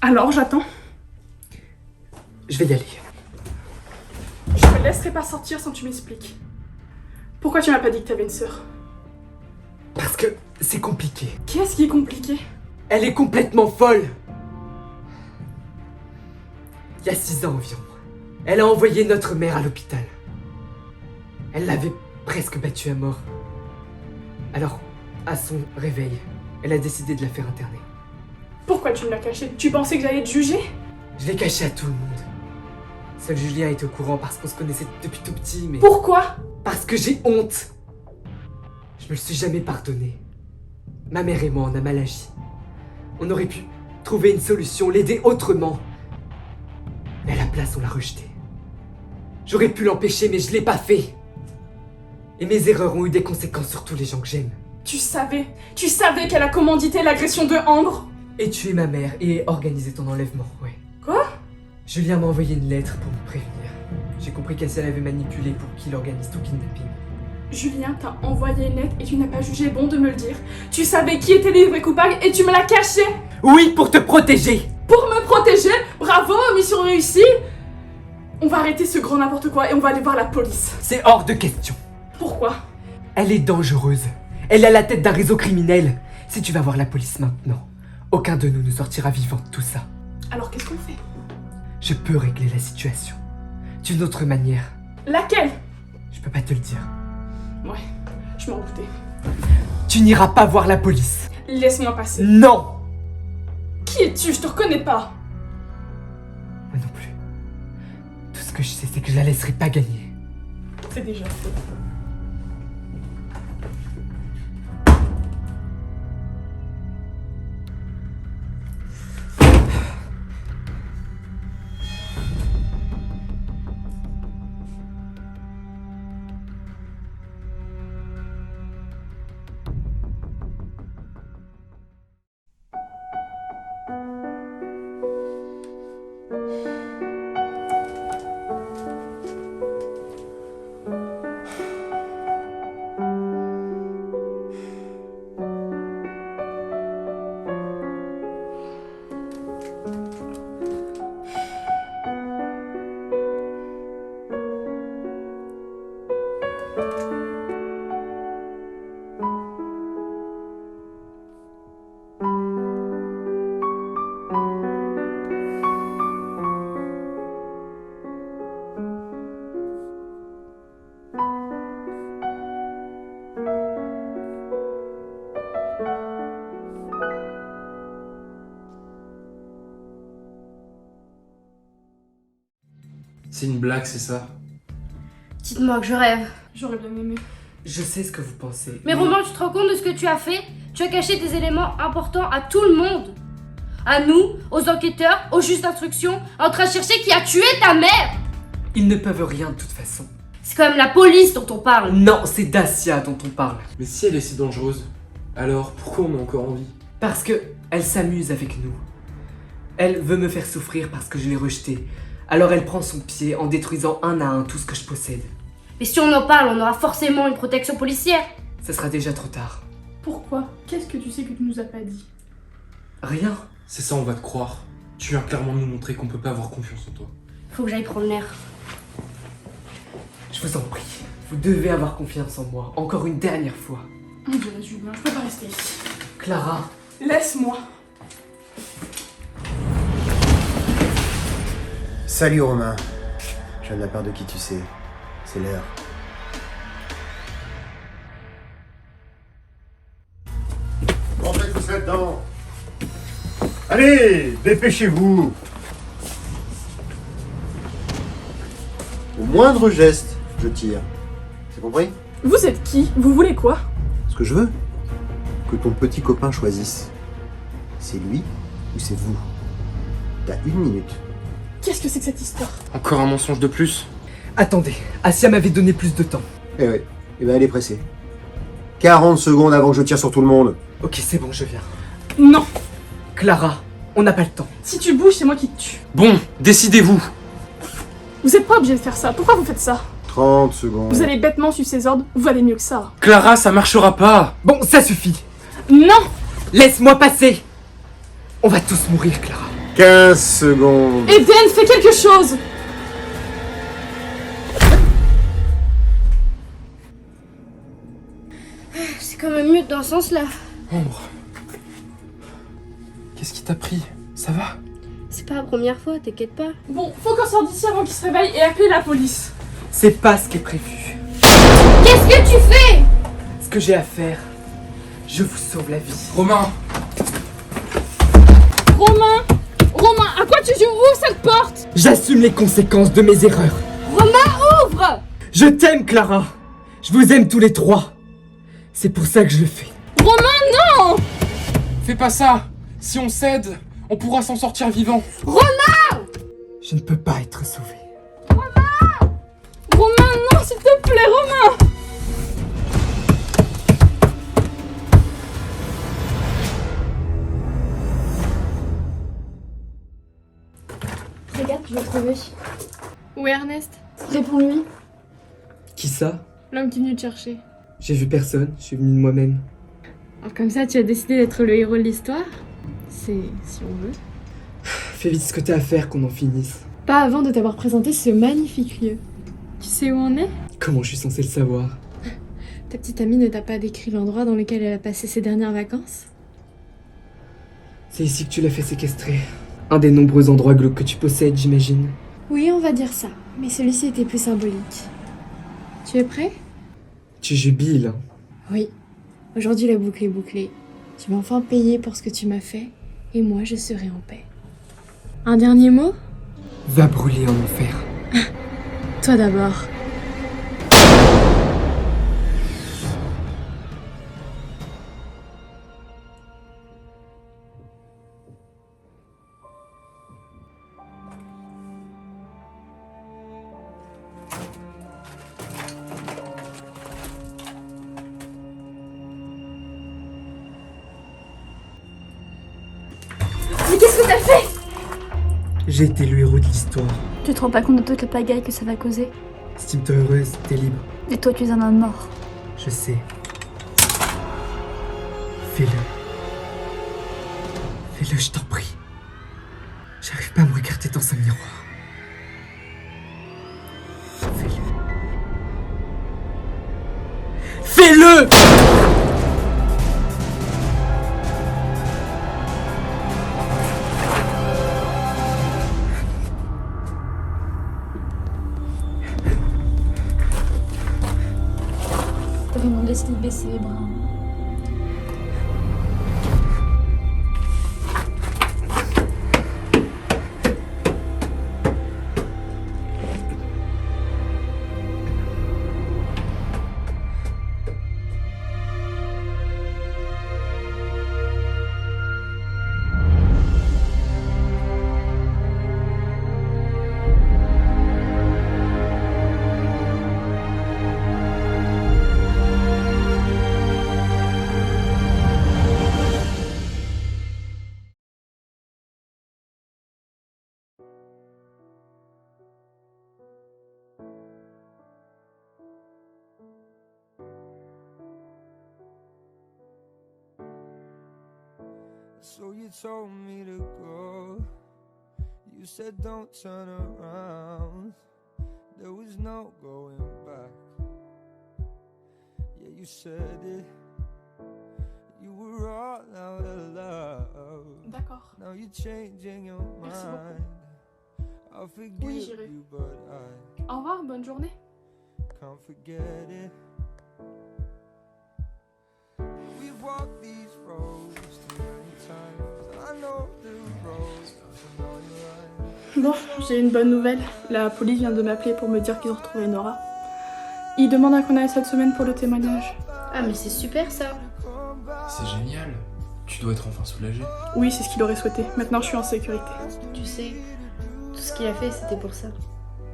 Alors, j'attends. Je vais y aller. Je me laisserai pas sortir sans que tu m'expliques. Pourquoi tu m'as pas dit que t'avais une sœur? Parce que c'est compliqué. Qu'est-ce qui est compliqué? Elle est complètement folle. Il y a 6 ans environ, elle a envoyé notre mère à l'hôpital. Elle l'avait presque battue à mort. Alors, à son réveil, elle a décidé de la faire interner. Pourquoi tu me l'as caché? Tu pensais que j'allais te juger? Je l'ai caché à tout le monde. Seul Julien est au courant parce qu'on se connaissait depuis tout petit, mais... Pourquoi? Parce que j'ai honte. Je me le suis jamais pardonné. Ma mère et moi, on a mal agi. On aurait pu trouver une solution, l'aider autrement. Mais à la place, on l'a rejeté. J'aurais pu l'empêcher, mais je l'ai pas fait. Et mes erreurs ont eu des conséquences sur tous les gens que j'aime. Tu savais qu'elle a commandité l'agression de Ambre? Et tuer ma mère et organiser ton enlèvement, ouais. Quoi? Julien m'a envoyé une lettre pour me prévenir. J'ai compris qu'elle l'avait manipulé pour qu'il organise tout kidnapping. Julien t'a envoyé une lettre et tu n'as pas jugé bon de me le dire. Tu savais qui étaient les vrais coupables et tu me l'as caché. Oui, pour te protéger. Pour me protéger? Bravo, mission réussie. On va arrêter ce grand n'importe quoi et on va aller voir la police. C'est hors de question. Pourquoi? Elle est dangereuse. Elle a la tête d'un réseau criminel. Si tu vas voir la police maintenant, aucun de nous ne sortira vivant de tout ça. Alors qu'est-ce qu'on fait? Je peux régler la situation. D'une autre manière. Laquelle? Je peux pas te le dire. Ouais, je m'en doutais. Tu n'iras pas voir la police. Laisse-moi passer. Non! Qui es-tu? Je te reconnais pas. Moi non plus. Tout ce que je sais, c'est que je la laisserai pas gagner. C'est déjà fait. C'est une blague, c'est ça? Dites-moi que je rêve. J'aurais bien aimé. Je sais ce que vous pensez. Mais Romain, tu te rends compte de ce que tu as fait? Tu as caché des éléments importants à tout le monde. À nous, aux enquêteurs, aux juges d'instruction, en train de chercher qui a tué ta mère. Ils ne peuvent rien de toute façon. C'est quand même la police dont on parle. Non, c'est Dacia dont on parle. Mais si elle est si dangereuse, alors pourquoi on est encore en vie? Parce que elle s'amuse avec nous. Elle veut me faire souffrir parce que je l'ai rejetée. Alors elle prend son pied en détruisant un à un tout ce que je possède. Mais si on en parle, on aura forcément une protection policière. Ça sera déjà trop tard. Pourquoi? Qu'est-ce que tu sais que tu nous as pas dit? Rien. C'est ça, on va te croire. Tu viens clairement nous montrer qu'on peut pas avoir confiance en toi. Faut que j'aille prendre l'air. Je vous en prie. Vous devez avoir confiance en moi. Encore une dernière fois. On dirait Julien, je peux pas rester ici. Clara. Laisse-moi. Salut Romain. Je viens de la part de qui tu sais. C'est l'heure. Rentrez tous là-dedans. Allez, dépêchez-vous. Au moindre geste, je tire. C'est compris? Vous êtes qui? Vous voulez quoi? Ce que je veux, que ton petit copain choisisse. C'est lui ou c'est vous? T'as 1 minute. Qu'est-ce que c'est que cette histoire? Encore un mensonge de plus? Attendez, Asia m'avait donné plus de temps. Eh ouais, eh ben elle est pressée. 40 secondes avant que je tire sur tout le monde. Ok, c'est bon, je viens. Non! Clara, on n'a pas le temps. Si tu bouges, c'est moi qui te tue. Bon, décidez-vous! Vous êtes pas obligé de faire ça. Pourquoi vous faites ça? 30 secondes. Vous allez bêtement suivre ses ordres, vous allez mieux que ça. Clara, ça marchera pas! Bon, ça suffit. Non! Laisse-moi passer. On va tous mourir, Clara. 15 secondes. Eden, fais quelque chose! C'est quand même mieux dans ce sens-là. Ambre. Qu'est-ce qui t'a pris? Ça va? C'est pas la première fois, t'inquiète pas. Bon, faut qu'on sorte d'ici avant qu'il se réveille et appeler la police. C'est pas ce qui est prévu. Qu'est-ce que tu fais? Ce que j'ai à faire, je vous sauve la vie. Romain! Romain! Romain, à quoi tu joues? Ouvre cette porte! J'assume les conséquences de mes erreurs. Ouvre! Je t'aime, Clara. Je vous aime tous les trois. C'est pour ça que je le fais. Romain, non! Fais pas ça! Si on cède, on pourra s'en sortir vivant. Je ne peux pas être sauvé. Romain, non, s'il te plaît, Romain! Regarde, je l'ai trouvé. Où est Ernest? Réponds-lui. Qui ça? L'homme qui est venu te chercher. J'ai vu personne, je suis venu de moi-même. Alors comme ça, tu as décidé d'être le héros de l'histoire? C'est si on veut. Fais vite ce que t'as à faire, qu'on en finisse. Pas avant de t'avoir présenté ce magnifique lieu. Tu sais où on est? Comment je suis censé le savoir? Ta petite amie ne t'a pas décrit l'endroit dans lequel elle a passé ses dernières vacances? C'est ici que tu l'as fait séquestrer. Un des nombreux endroits glauques que tu possèdes, j'imagine. Oui, on va dire ça. Mais celui-ci était plus symbolique. Tu es prêt? Tu jubiles. Oui. Aujourd'hui, la boucle est bouclée. Tu vas enfin payer pour ce que tu m'as fait. Et moi, je serai en paix. Un dernier mot? Va brûler en enfer. Toi d'abord. Mais qu'est-ce que t'as fait? J'ai été le héros de l'histoire. Tu te rends pas compte de toute la pagaille que ça va causer? Estime-toi heureuse, t'es libre. Et toi, tu es un homme mort. Je sais. Fais-le. Fais-le, je t'en prie. J'arrive pas à me regarder dans un miroir. Fais-le. Fais-le! T'avais demandé de baisser les bras. So you told me to go. You said don't turn around. There was no going back. Yeah, you said it. You were all out of love. D'accord. Now you're changing your Merci beaucoup. mind. I'll forgive Oui, j'irai. you, but I Au revoir, bonne journée. can't forget it. We've walked these roads too many times. I know the roads and all your eyes. Bon, j'ai une bonne nouvelle. La police vient de m'appeler pour me dire qu'ils ont retrouvé Nora. Ils demandent qu'on aille cette semaine pour le témoignage. Ah mais c'est super ça. C'est génial. Tu dois être enfin soulagé. Oui, c'est ce qu'il aurait souhaité. Maintenant, je suis en sécurité. Tu sais, tout ce qu'il a fait c'était pour ça.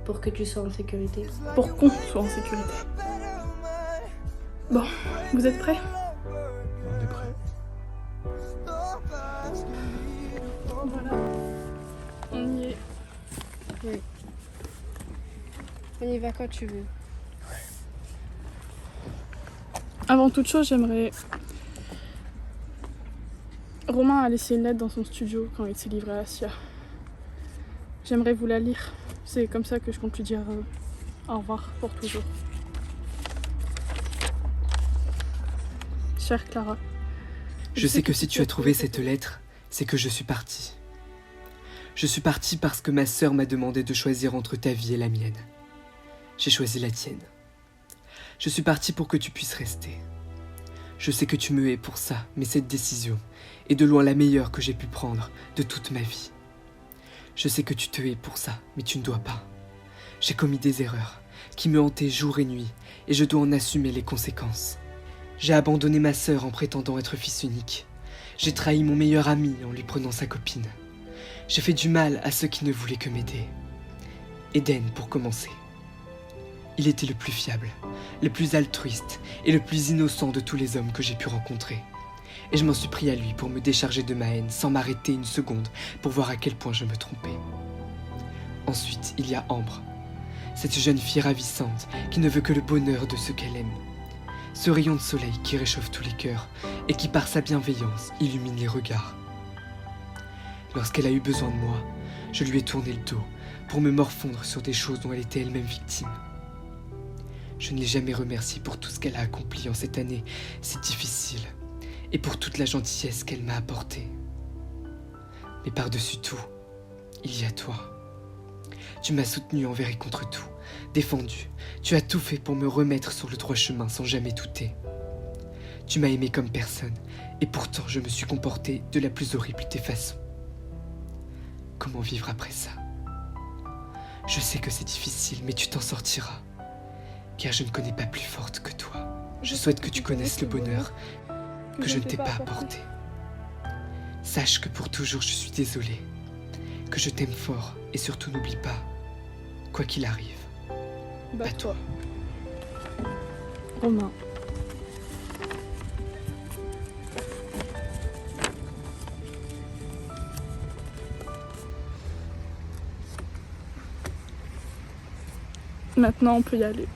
Pour que tu sois en sécurité. Pour qu'on soit en sécurité. Bon, vous êtes prêts? On est prêt. Voilà. On y est. On y va quand tu veux. Avant toute chose, j'aimerais... Romain a laissé une lettre dans son studio quand il s'est livré à Sia. J'aimerais vous la lire. C'est comme ça que je compte lui dire au revoir pour toujours. Chère Clara. Je sais que si tu as trouvé cette lettre, c'est que je suis partie. Je suis partie parce que ma sœur m'a demandé de choisir entre ta vie et la mienne. J'ai choisi la tienne. Je suis partie pour que tu puisses rester. Je sais que tu me hais pour ça, mais cette décision est de loin la meilleure que j'ai pu prendre de toute ma vie. Je sais que tu te hais pour ça, mais tu ne dois pas. J'ai commis des erreurs qui me hantaient jour et nuit, et je dois en assumer les conséquences. J'ai abandonné ma sœur en prétendant être fils unique. J'ai trahi mon meilleur ami en lui prenant sa copine. J'ai fait du mal à ceux qui ne voulaient que m'aider. Eden, pour commencer. Il était le plus fiable, le plus altruiste et le plus innocent de tous les hommes que j'ai pu rencontrer. Et je m'en suis pris à lui pour me décharger de ma haine sans m'arrêter une seconde pour voir à quel point je me trompais. Ensuite, il y a Ambre, cette jeune fille ravissante qui ne veut que le bonheur de ceux qu'elle aime. Ce rayon de soleil qui réchauffe tous les cœurs et qui par sa bienveillance illumine les regards. Lorsqu'elle a eu besoin de moi, je lui ai tourné le dos pour me morfondre sur des choses dont elle était elle-même victime. Je ne l'ai jamais remerciée pour tout ce qu'elle a accompli en cette année si difficile et pour toute la gentillesse qu'elle m'a apportée. Mais par-dessus tout, il y a toi. Tu m'as soutenu envers et contre tout, défendu. Tu as tout fait pour me remettre sur le droit chemin sans jamais douter. Tu m'as aimé comme personne, et pourtant je me suis comporté de la plus horrible des façons. Comment vivre après ça? Je sais que c'est difficile, mais tu t'en sortiras. Car je ne connais pas plus forte que toi. Je souhaite que tu connaisses le bonheur que je ne t'ai pas apporté. Sache que pour toujours je suis désolé, que je t'aime fort, et surtout n'oublie pas, quoi qu'il arrive, Bats-toi. Romain. Maintenant, on peut y aller.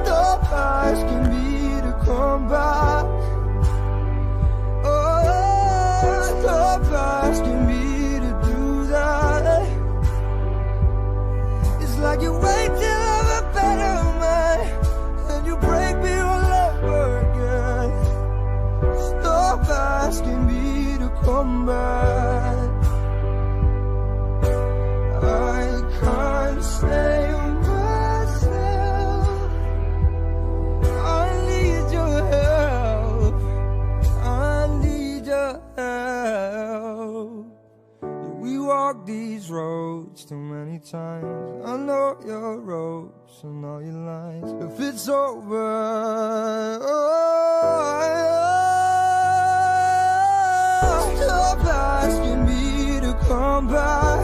Stop asking me to come back. Oh, stop asking me to do that. It's like you wait till I'm a better man, and you break me all over again. Stop asking me to come back. I can't stay myself. I need your help. I need your help. We walk these roads too many times. I know your ropes and all your lines. If it's over, stop asking me to come back.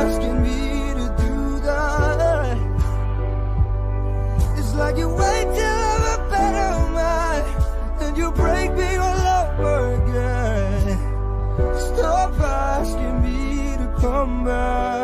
Asking me to do that. It's like you wait till I'm a better man, and you break me all over again. Stop asking me to come back.